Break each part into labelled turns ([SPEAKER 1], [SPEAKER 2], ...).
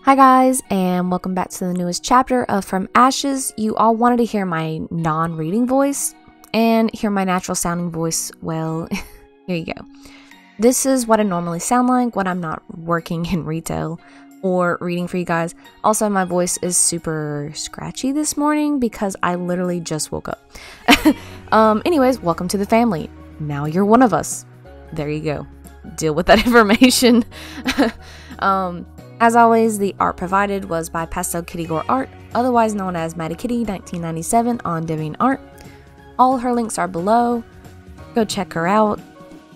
[SPEAKER 1] Hi guys, and welcome back to the newest chapter of From Ashes. You all wanted to hear my non-reading voice and hear my natural sounding voice. Well, here you go. This is what I normally sound like when I'm not working in retail or reading for you guys. Also, my voice is super scratchy this morning because I literally just woke up. Anyways, welcome to the family. Now you're one of us. There you go. Deal with that information. As always, the art provided was by Pastelkittygoreart, otherwise known as Maddie Kitty 1997 on DeviantArt. All her links are below. Go check her out.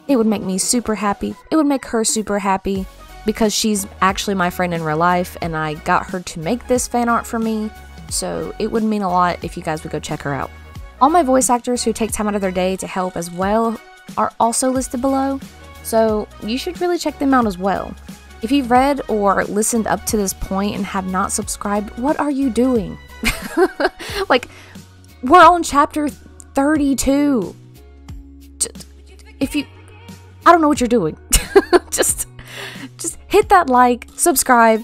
[SPEAKER 1] It would make me super happy. It would make her super happy because she's actually my friend in real life and I got her to make this fan art for me, so it would mean a lot if you guys would go check her out. All my voice actors who take time out of their day to help as well are also listed below, so you should really check them out as well. If you've read or listened up to this point and have not subscribed, what are you doing? Like, we're on chapter 32. I don't know what you're doing. just hit that like, subscribe,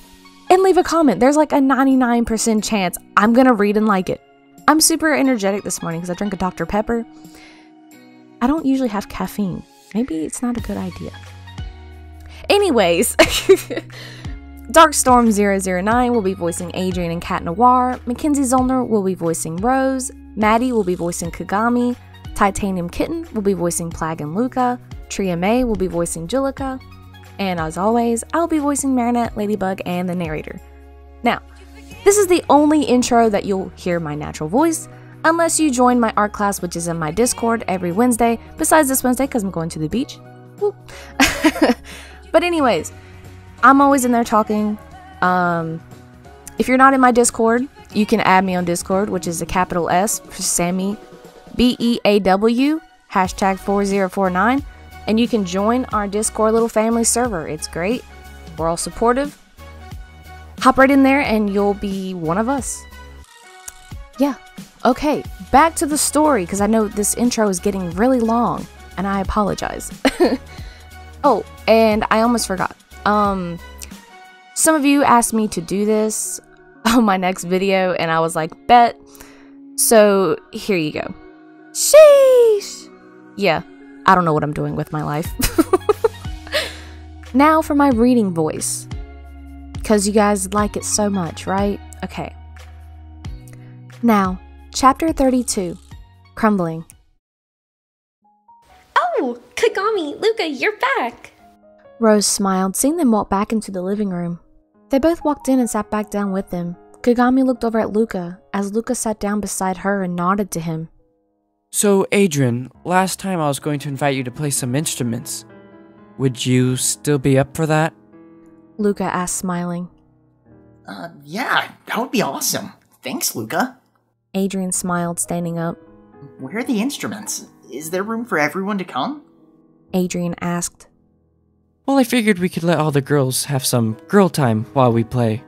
[SPEAKER 1] and leave a comment. There's like a 99% chance I'm gonna read and like it. I'm super energetic this morning because I drank a Dr. Pepper. I don't usually have caffeine. Maybe it's not a good idea. Anyways, Darkstorm009 will be voicing Adrien and Cat Noir, Mackenzie Zollner will be voicing Rose, Maddie will be voicing Kagami, TitaniumKitten will be voicing Plag and Luka, Tria May will be voicing Julika, and as always, I'll be voicing Marinette, Ladybug, and the narrator. Now, this is the only intro that you'll hear my natural voice, unless you join my art class, which is in my Discord every Wednesday, besides this Wednesday because I'm going to the beach. But anyways, I'm always in there talking. If you're not in my Discord, you can add me on Discord, which is a capital S for Sammy, BEAW, #4049, and you can join our Discord little family server. It's great. We're all supportive. Hop right in there and you'll be one of us. Yeah. Okay, back to the story, because I know this intro is getting really long, and I apologize. Oh, and I almost forgot. Some of you asked me to do this on my next video, and I was like, bet. So, here you go. Sheesh! Yeah, I don't know what I'm doing with my life. Now for my reading voice. Because you guys like it so much, right? Okay. Now, Chapter 32, Crumbling.
[SPEAKER 2] Oh, Kagami, Luka, you're back!
[SPEAKER 1] Rose smiled, seeing them walk back into the living room. They both walked in and sat back down with them. Kagami looked over at Luka, as Luka sat down beside her and nodded to him.
[SPEAKER 3] So, Adrien, last time I was going to invite you to play some instruments. Would you still be up for that?
[SPEAKER 1] Luka asked, smiling.
[SPEAKER 4] Yeah, that would be awesome. Thanks, Luka.
[SPEAKER 1] Adrien smiled, standing up.
[SPEAKER 4] Where are the instruments? Is there room for everyone to come?
[SPEAKER 1] Adrien asked.
[SPEAKER 3] Well, I figured we could let all the girls have some girl time while we play.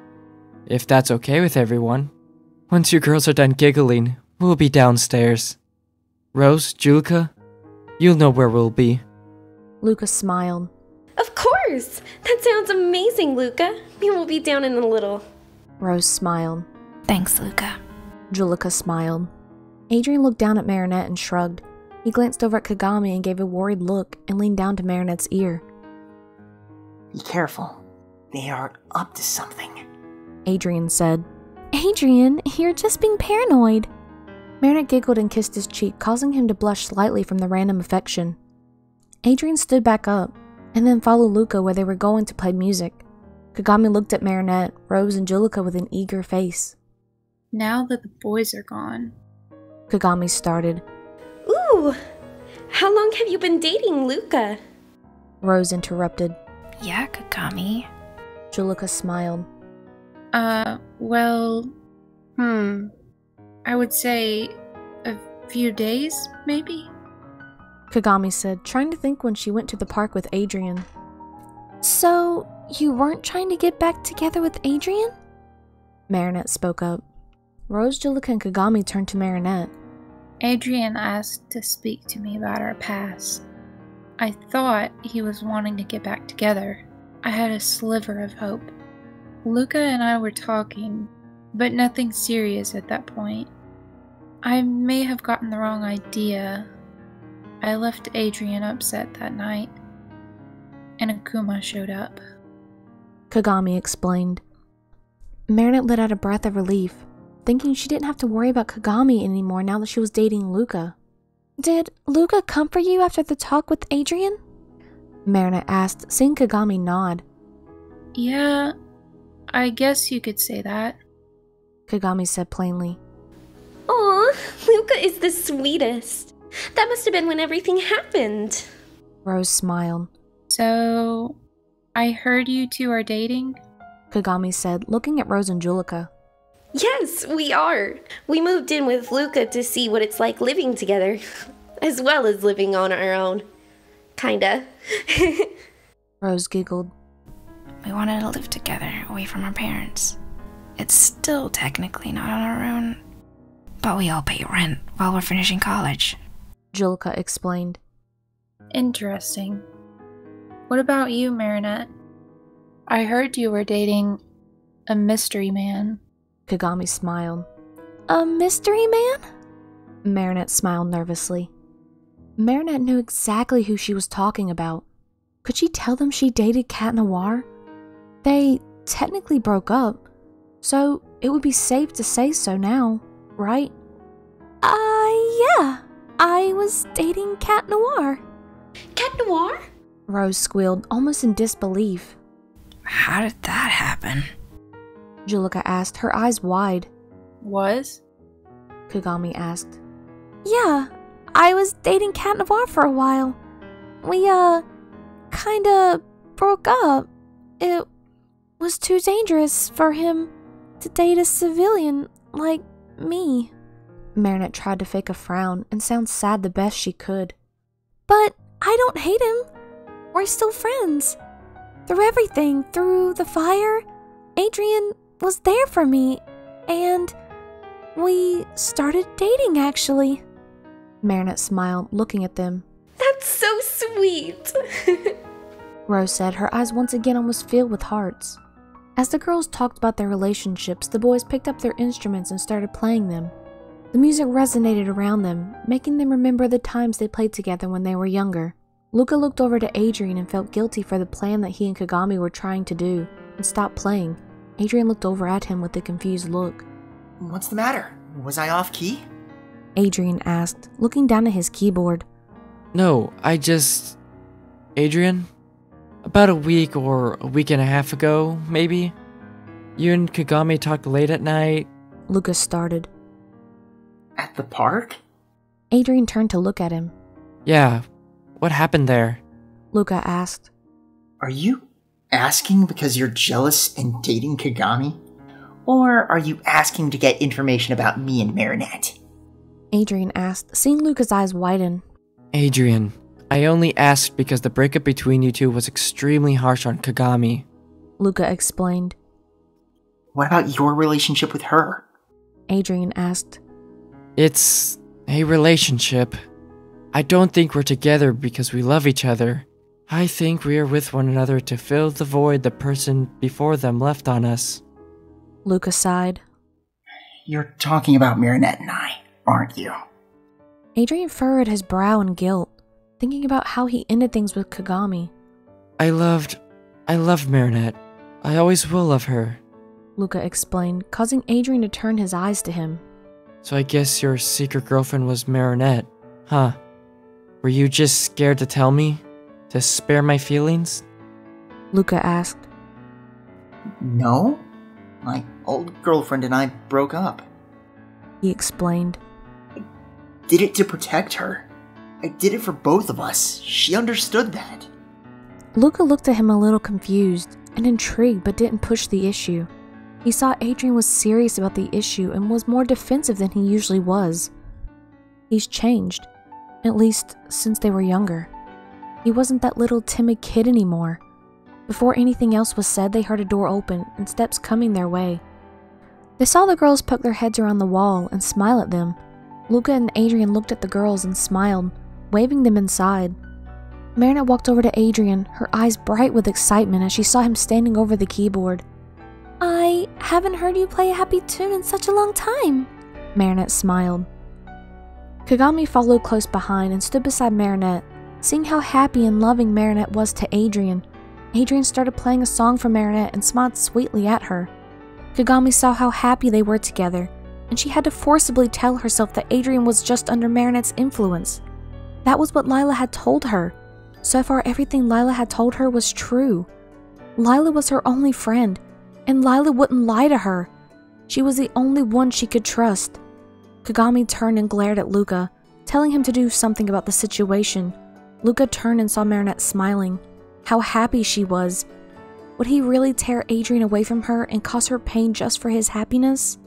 [SPEAKER 3] If that's okay with everyone. Once you girls are done giggling, we'll be downstairs. Rose, Julika, you'll know where we'll be.
[SPEAKER 1] Luka smiled.
[SPEAKER 2] Of course! That sounds amazing, Luka. We will be down in a little.
[SPEAKER 1] Rose smiled.
[SPEAKER 5] Thanks, Luka.
[SPEAKER 1] Julika smiled. Adrien looked down at Marinette and shrugged. He glanced over at Kagami and gave a worried look and leaned down to Marinette's ear.
[SPEAKER 4] Be careful. They are up to something.
[SPEAKER 1] Adrien said. Adrien, you're just being paranoid. Marinette giggled and kissed his cheek, causing him to blush slightly from the random affection. Adrien stood back up, and then followed Luka where they were going to play music. Kagami looked at Marinette, Rose, and Julika with an eager face.
[SPEAKER 5] Now that the boys are gone.
[SPEAKER 1] Kagami started.
[SPEAKER 2] Ooh! How long have you been dating Luka?
[SPEAKER 1] Rose interrupted.
[SPEAKER 5] Yeah, Kagami.
[SPEAKER 1] Julika smiled.
[SPEAKER 5] Well, I would say a few days, maybe?
[SPEAKER 1] Kagami said, trying to think when she went to the park with Adrien. So, you weren't trying to get back together with Adrien? Marinette spoke up. Rose, Julika, and Kagami turned to Marinette.
[SPEAKER 5] Adrien asked to speak to me about our past. I thought he was wanting to get back together. I had a sliver of hope. Luka and I were talking, but nothing serious at that point. I may have gotten the wrong idea. I left Adrien upset that night, and Akuma showed up.
[SPEAKER 1] Kagami explained. Marinette let out a breath of relief, thinking she didn't have to worry about Kagami anymore now that she was dating Luka. Did Luka comfort you after the talk with Adrien? Marinette asked, seeing Kagami nod.
[SPEAKER 5] Yeah, I guess you could say that.
[SPEAKER 1] Kagami said plainly.
[SPEAKER 2] Aw, Luka is the sweetest. That must have been when everything happened.
[SPEAKER 1] Rose smiled.
[SPEAKER 5] So, I heard you two are dating?
[SPEAKER 1] Kagami said, looking at Rose and Julika.
[SPEAKER 2] Yes, we are. We moved in with Luka to see what it's like living together, as well as living on our own. Kinda.
[SPEAKER 1] Rose giggled.
[SPEAKER 6] We wanted to live together, away from our parents. It's still technically not on our own, but we all pay rent while we're finishing college.
[SPEAKER 1] Julika explained.
[SPEAKER 5] Interesting. What about you, Marinette? I heard you were dating a mystery man.
[SPEAKER 1] Kagami smiled. A mystery man? Marinette smiled nervously. Marinette knew exactly who she was talking about. Could she tell them she dated Cat Noir? They technically broke up, so it would be safe to say so now, right? Yeah. I was dating Cat Noir.
[SPEAKER 2] Cat Noir?
[SPEAKER 1] Rose squealed, almost in disbelief.
[SPEAKER 6] How did that happen?
[SPEAKER 1] Julika asked, her eyes wide.
[SPEAKER 5] Was?
[SPEAKER 1] Kagami asked. Yeah, I was dating Cat Noir for a while. We, kinda broke up. It was too dangerous for him to date a civilian like me. Marinette tried to fake a frown and sound sad the best she could. But I don't hate him. We're still friends. Through everything, through the fire, Adrien was there for me, and we started dating, actually. Marinette smiled, looking at them.
[SPEAKER 2] That's so sweet.
[SPEAKER 1] Rose said, her eyes once again almost filled with hearts. As the girls talked about their relationships, the boys picked up their instruments and started playing them. The music resonated around them, making them remember the times they played together when they were younger. Luka looked over to Adrien and felt guilty for the plan that he and Kagami were trying to do, and stopped playing. Adrien looked over at him with a confused look.
[SPEAKER 4] What's the matter? Was I off key?
[SPEAKER 1] Adrien asked, looking down at his keyboard.
[SPEAKER 3] No, Adrien? About a week or a week and a half ago, maybe? You and Kagami talked late at night.
[SPEAKER 1] Luka started.
[SPEAKER 4] At the park?
[SPEAKER 1] Adrien turned to look at him.
[SPEAKER 3] Yeah, what happened there?
[SPEAKER 1] Luka asked.
[SPEAKER 4] Are you asking because you're jealous and dating Kagami? Or are you asking to get information about me and Marinette?
[SPEAKER 1] Adrien asked, seeing Luka's eyes widen.
[SPEAKER 3] Adrien, I only asked because the breakup between you two was extremely harsh on Kagami.
[SPEAKER 1] Luka explained.
[SPEAKER 4] What about your relationship with her?
[SPEAKER 1] Adrien asked.
[SPEAKER 3] It's a relationship. I don't think we're together because we love each other. I think we are with one another to fill the void the person before them left on us.
[SPEAKER 1] Luka sighed.
[SPEAKER 4] You're talking about Marinette and I, aren't you?
[SPEAKER 1] Adrien furrowed his brow in guilt, thinking about how he ended things with Kagami.
[SPEAKER 3] I loved Marinette. I always will love her.
[SPEAKER 1] Luka explained, causing Adrien to turn his eyes to him.
[SPEAKER 3] So I guess your secret girlfriend was Marinette, huh? Were you just scared to tell me? To spare my feelings?
[SPEAKER 1] Luka asked.
[SPEAKER 4] No. My old girlfriend and I broke up.
[SPEAKER 1] He explained.
[SPEAKER 4] I did it to protect her. I did it for both of us. She understood that.
[SPEAKER 1] Luka looked at him a little confused and intrigued, but didn't push the issue. He saw Adrien was serious about the issue and was more defensive than he usually was. He's changed, at least since they were younger. He wasn't that little timid kid anymore. Before anything else was said, they heard a door open and steps coming their way. They saw the girls poke their heads around the wall and smile at them. Luka and Adrien looked at the girls and smiled, waving them inside. Marinette walked over to Adrien, her eyes bright with excitement as she saw him standing over the keyboard. I haven't heard you play a happy tune in such a long time. Marinette smiled. Kagami followed close behind and stood beside Marinette. Seeing how happy and loving Marinette was to Adrien, Adrien started playing a song for Marinette and smiled sweetly at her. Kagami saw how happy they were together, and she had to forcibly tell herself that Adrien was just under Marinette's influence. That was what Lila had told her. So far, everything Lila had told her was true. Lila was her only friend, and Lila wouldn't lie to her. She was the only one she could trust. Kagami turned and glared at Luka, telling him to do something about the situation. Luka turned and saw Marinette smiling. How happy she was. Would he really tear Adrien away from her and cause her pain just for his happiness?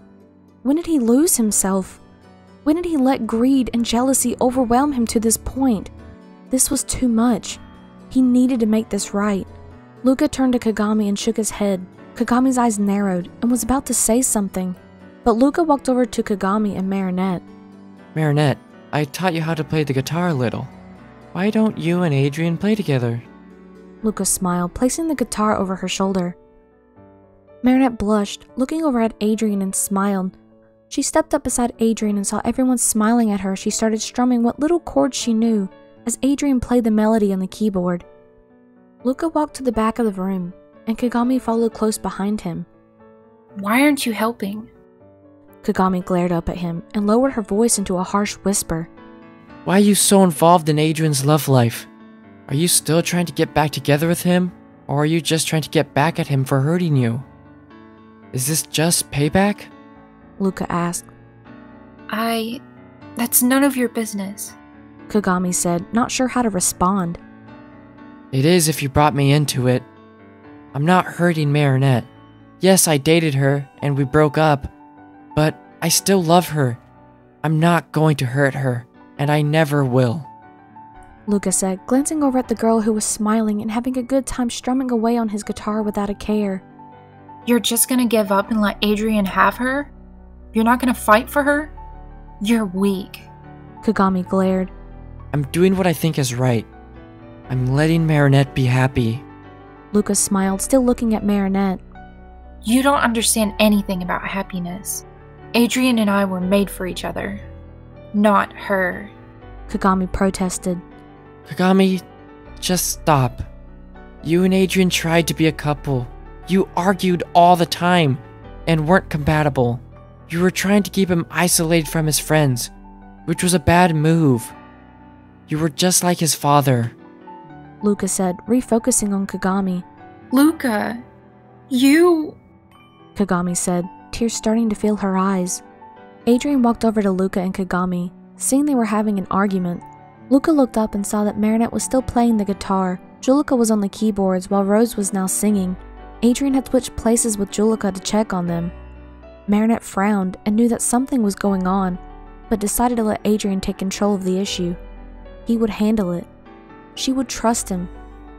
[SPEAKER 1] When did he lose himself? When did he let greed and jealousy overwhelm him to this point? This was too much. He needed to make this right. Luka turned to Kagami and shook his head. Kagami's eyes narrowed and was about to say something, but Luka walked over to Kagami and Marinette.
[SPEAKER 3] Marinette, I taught you how to play the guitar a little. Why don't you and Adrien play together?
[SPEAKER 1] Luka smiled, placing the guitar over her shoulder. Marinette blushed, looking over at Adrien and smiled. She stepped up beside Adrien and saw everyone smiling at her. She started strumming what little chords she knew as Adrien played the melody on the keyboard. Luka walked to the back of the room, and Kagami followed close behind him.
[SPEAKER 5] Why aren't you helping?
[SPEAKER 1] Kagami glared up at him and lowered her voice into a harsh whisper.
[SPEAKER 3] Why are you so involved in Adrien's love life? Are you still trying to get back together with him, or are you just trying to get back at him for hurting you? Is this just payback?
[SPEAKER 1] Luka asked.
[SPEAKER 5] That's none of your business,
[SPEAKER 1] Kagami said, not sure how to respond.
[SPEAKER 3] It is if you brought me into it. I'm not hurting Marinette. Yes, I dated her, and we broke up, but I still love her. I'm not going to hurt her, and I never will.
[SPEAKER 1] Luka said, glancing over at the girl who was smiling and having a good time strumming away on his guitar without a care.
[SPEAKER 5] You're just gonna give up and let Adrien have her? You're not gonna fight for her? You're weak.
[SPEAKER 1] Kagami glared.
[SPEAKER 3] I'm doing what I think is right. I'm letting Marinette be happy.
[SPEAKER 1] Luka smiled, still looking at Marinette.
[SPEAKER 5] You don't understand anything about happiness. Adrien and I were made for each other. Not her.
[SPEAKER 1] Kagami protested.
[SPEAKER 3] Kagami, just stop. You and Adrien tried to be a couple. You argued all the time and weren't compatible. You were trying to keep him isolated from his friends, which was a bad move. You were just like his father.
[SPEAKER 1] Luka said, refocusing on Kagami.
[SPEAKER 5] Luka, you...
[SPEAKER 1] Kagami said, tears starting to fill her eyes. Adrien walked over to Luka and Kagami, seeing they were having an argument. Luka looked up and saw that Marinette was still playing the guitar. Julika was on the keyboards while Rose was now singing. Adrien had switched places with Julika to check on them. Marinette frowned and knew that something was going on, but decided to let Adrien take control of the issue. He would handle it. She would trust him,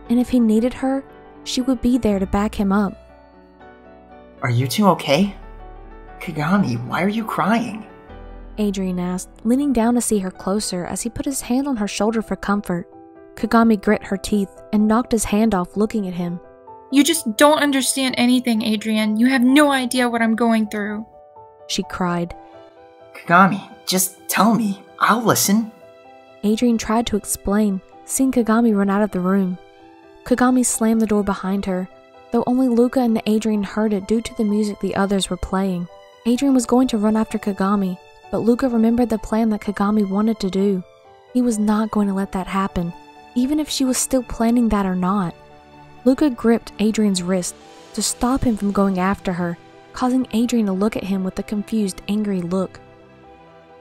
[SPEAKER 1] and if he needed her, she would be there to back him up.
[SPEAKER 4] Are you two okay? Kagami, why are you crying?
[SPEAKER 1] Adrien asked, leaning down to see her closer as he put his hand on her shoulder for comfort. Kagami grit her teeth and knocked his hand off, looking at him.
[SPEAKER 5] You just don't understand anything, Adrien. You have no idea what I'm going through.
[SPEAKER 1] She cried.
[SPEAKER 4] Kagami, just tell me. I'll listen.
[SPEAKER 1] Adrien tried to explain, seeing Kagami run out of the room. Kagami slammed the door behind her, though only Luka and Adrien heard it due to the music the others were playing. Adrien was going to run after Kagami, but Luka remembered the plan that Kagami wanted to do. He was not going to let that happen, even if she was still planning that or not. Luka gripped Adrien's wrist to stop him from going after her, causing Adrien to look at him with a confused, angry look.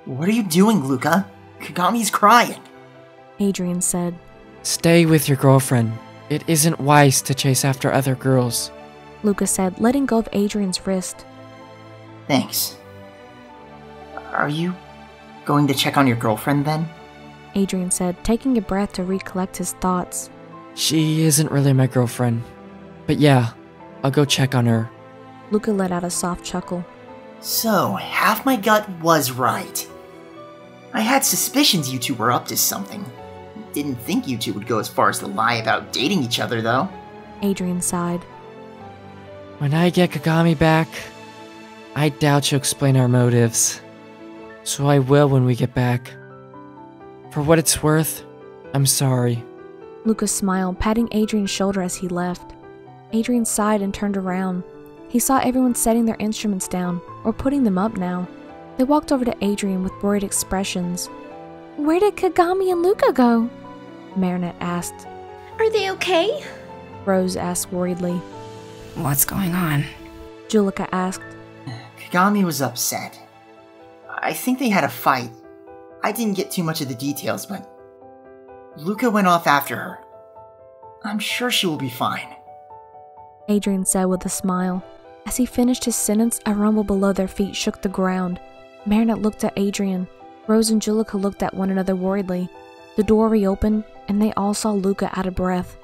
[SPEAKER 4] What are you doing, Luka? Kagami's crying.
[SPEAKER 1] Adrien said.
[SPEAKER 3] Stay with your girlfriend. It isn't wise to chase after other girls.
[SPEAKER 1] Luka said, letting go of Adrien's wrist.
[SPEAKER 4] Thanks. Are you going to check on your girlfriend then?
[SPEAKER 1] Adrien said, taking a breath to recollect his thoughts.
[SPEAKER 3] She isn't really my girlfriend. But yeah, I'll go check on her.
[SPEAKER 1] Luka let out a soft chuckle.
[SPEAKER 4] So, half my gut was right. I had suspicions you two were up to something. Didn't think you two would go as far as to lie about dating each other, though.
[SPEAKER 1] Adrien sighed.
[SPEAKER 3] When I get Kagami back, I doubt she'll explain our motives. So I will when we get back. For what it's worth, I'm sorry.
[SPEAKER 1] Luka smiled, patting Adrien's shoulder as he left. Adrien sighed and turned around. He saw everyone setting their instruments down, or putting them up now. They walked over to Adrien with worried expressions. "Where did Kagami and Luka go?" Marinette asked.
[SPEAKER 2] Are they okay?
[SPEAKER 1] Rose asked worriedly.
[SPEAKER 6] What's going on?
[SPEAKER 1] Julika asked.
[SPEAKER 4] Kagami was upset. I think they had a fight. I didn't get too much of the details, but Luka went off after her. I'm sure she will be fine.
[SPEAKER 1] Adrien said with a smile. As he finished his sentence, a rumble below their feet shook the ground. Marinette looked at Adrien. Rose and Julika looked at one another worriedly. The door reopened, and they all saw Luka out of breath.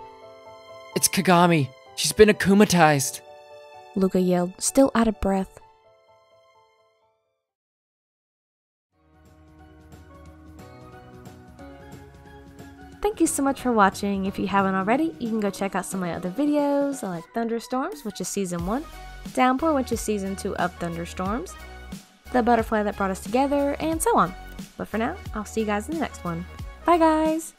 [SPEAKER 3] It's Kagami. She's been akumatized.
[SPEAKER 1] Luka yelled, still out of breath. Thank you so much for watching. If you haven't already, you can go check out some of my other videos, like Thunderstorms, which is Season 1, Downpour, which is Season 2 of Thunderstorms, The Butterfly That Brought Us Together, and so on. But for now, I'll see you guys in the next one. Bye guys!